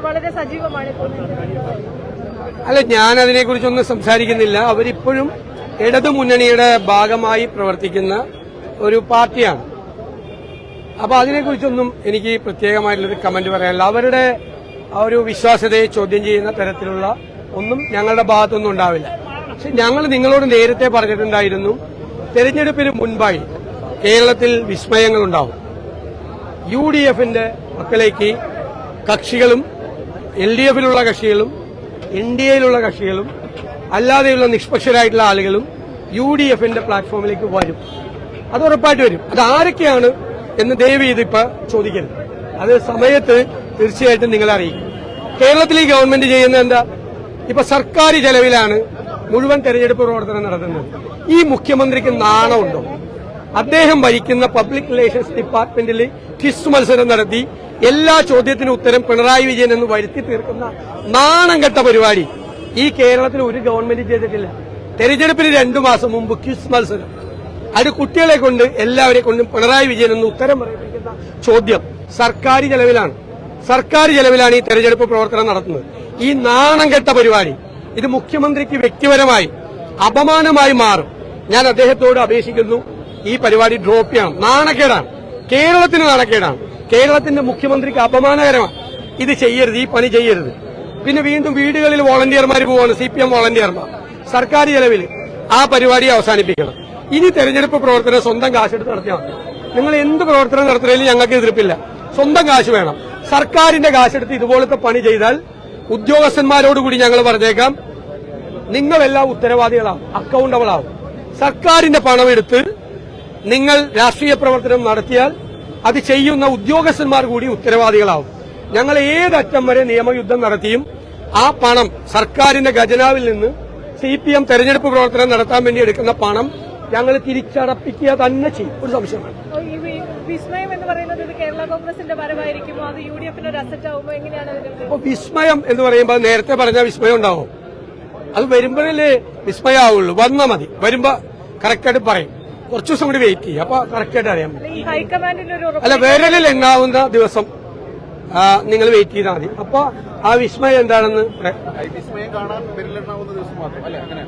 വളരെ സജീവമാണ്. അല്ല, ഞാൻ അതിനെക്കുറിച്ചൊന്നും സംസാരിക്കുന്നില്ല. അവരിപ്പോഴും ഇടതു മുന്നണിയുടെ ഭാഗമായി പ്രവർത്തിക്കുന്ന ഒരു പാർട്ടിയാണ്. അപ്പൊ അതിനെക്കുറിച്ചൊന്നും എനിക്ക് പ്രത്യേകമായിട്ടുള്ളൊരു കമന്റ് പറയാനില്ല. അവരുടെ ആ ഒരു വിശ്വാസ്യതയെ ചോദ്യം ചെയ്യുന്ന തരത്തിലുള്ള ഒന്നും ഞങ്ങളുടെ ഭാഗത്തൊന്നും ഉണ്ടാവില്ല. പക്ഷെ ഞങ്ങൾ നിങ്ങളോട് നേരത്തെ പറഞ്ഞിട്ടുണ്ടായിരുന്നു, തെരഞ്ഞെടുപ്പിന് മുൻപായി കേരളത്തിൽ വിസ്മയങ്ങളുണ്ടാവും. UDFന്റെ പക്കലേക്ക് കക്ഷികളും LDFിലുള്ള കക്ഷികളും NDAയിലുള്ള കക്ഷികളും അല്ലാതെയുള്ള നിഷ്പക്ഷരായിട്ടുള്ള ആളുകളും UDFന്റെ പ്ലാറ്റ്ഫോമിലേക്ക് വരും. അത് ഉറപ്പായിട്ട് വരും. അത് ആരൊക്കെയാണ് എന്ന് ദയവ് ചെയ്തിപ്പോ ചോദിക്കരുത്. അത് സമയത്ത് തീർച്ചയായിട്ടും നിങ്ങളെ അറിയിക്കും. കേരളത്തിൽ ഈ ഗവൺമെന്റ് ചെയ്യുന്നത് എന്താ? ഇപ്പൊ സർക്കാർ ചെലവിലാണ് മുഴുവൻ തെരഞ്ഞെടുപ്പ് പ്രവർത്തനം നടത്തുന്നത്. ഈ മുഖ്യമന്ത്രിക്ക് നാണമുണ്ടോ? അദ്ദേഹം ഭരിക്കുന്ന പബ്ലിക് റിലേഷൻസ് ഡിപ്പാർട്ട്മെന്റിൽ ക്വിസ് മത്സരം നടത്തി എല്ലാ ചോദ്യത്തിനും ഉത്തരം പിണറായി വിജയൻ എന്ന് വരുത്തി തീർക്കുന്ന നാണം കെട്ട പരിപാടി ഈ കേരളത്തിൽ ഒരു ഗവൺമെന്റ് ചെയ്തിട്ടില്ല. തെരഞ്ഞെടുപ്പിന് 2 മാസം മുമ്പ് ക്വിസ് മത്സരം, അത് കുട്ടികളെ കൊണ്ട് എല്ലാവരെ കൊണ്ടും പിണറായി വിജയൻ എന്ന് ഉത്തരം പറയിപ്പിക്കുന്ന ചോദ്യം സർക്കാർ ചെലവിലാണ് ഈ തെരഞ്ഞെടുപ്പ് പ്രവർത്തനം നടത്തുന്നത്. ഈ നാണം കെട്ട പരിപാടി ഇത് മുഖ്യമന്ത്രിക്ക് വ്യക്തിപരമായി അപമാനമായി മാറും. ഞാൻ അദ്ദേഹത്തോട് അപേക്ഷിക്കുന്നു, ഈ പരിപാടി ഡ്രോപ്പ് ചെയ്യണം. നാണക്കേടാണ്, കേരളത്തിന് നാണക്കേടാണ്, കേരളത്തിന്റെ മുഖ്യമന്ത്രിക്ക് അപമാനകരമാണ്. ഇത് ചെയ്യരുത്, ഈ പണി ചെയ്യരുത്. പിന്നെ വീണ്ടും വീടുകളിൽ വോളണ്ടിയർമാർ പോവാണ്, CPM വോളണ്ടിയർമാർ. സർക്കാർ ചെലവിൽ ആ പരിപാടി അവസാനിപ്പിക്കണം. ഇനി തെരഞ്ഞെടുപ്പ് പ്രവർത്തനം സ്വന്തം കാശെടുത്ത് നടത്തിയാൽ മതി. നിങ്ങൾ എന്ത് പ്രവർത്തനം നടത്തുന്നതിലും ഞങ്ങൾക്ക് എതിർപ്പില്ല. സ്വന്തം കാശ് വേണം. സർക്കാരിന്റെ കാശെടുത്ത് ഇതുപോലത്തെ പണി ചെയ്താൽ ഉദ്യോഗസ്ഥന്മാരോടുകൂടി ഞങ്ങൾ പറഞ്ഞേക്കാം, നിങ്ങളെല്ലാം ഉത്തരവാദികളാവും, അക്കൌണ്ടബിൾ ആവും. സർക്കാരിന്റെ പണമെടുത്ത് നിങ്ങൾ രാഷ്ട്രീയ പ്രവർത്തനം നടത്തിയാൽ അത് ചെയ്യുന്ന ഉദ്യോഗസ്ഥന്മാർ കൂടി ഉത്തരവാദികളാവും. ഞങ്ങൾ ഏതറ്റം വരെ നിയമയുദ്ധം നടത്തിയും ആ പണം സർക്കാരിന്റെ ഖജനാവിൽ നിന്ന് CPM തെരഞ്ഞെടുപ്പ് പ്രവർത്തനം നടത്താൻ വേണ്ടി എടുക്കുന്ന പണം ഞങ്ങൾ തിരിച്ചടപ്പിക്കുക തന്നെ ചെയ്യും. ഒരു സംശയമാണ്. വിസ്മയം എന്ന് പറയുന്നത് കേരള കോൺഗ്രസിന്റെ വരവായിരിക്കുമോ, അത് UDFന്റെ ഒരു അസറ്റ് ആവുമോ, എങ്ങനെയാണ്? അപ്പൊ വിസ്മയം എന്ന് പറയുമ്പോൾ നേരത്തെ പറഞ്ഞ വിസ്മയം ഉണ്ടാവും. അത് വരുമ്പോഴല്ലേ വിസ്മയമാവുള്ളൂ. വന്നാൽ മതി, വരുമ്പോ കറക്റ്റായിട്ട് പറയും. കുറച്ചു ദിവസം കൂടി വെയിറ്റ് ചെയ്യും, അപ്പൊ കറക്റ്റായിട്ട് അറിയാൻ പറ്റും. അല്ല, വിരലിൽ എണ്ണാവുന്ന ദിവസം നിങ്ങൾ വെയിറ്റ് ചെയ്താൽ മതി. അപ്പൊ ആ വിസ്മയം എന്താണെന്ന് വിസ്മയം കാണാൻ വിരലെണ്ണാവുന്ന ദിവസം മാത്രം അല്ലേ? അങ്ങനെ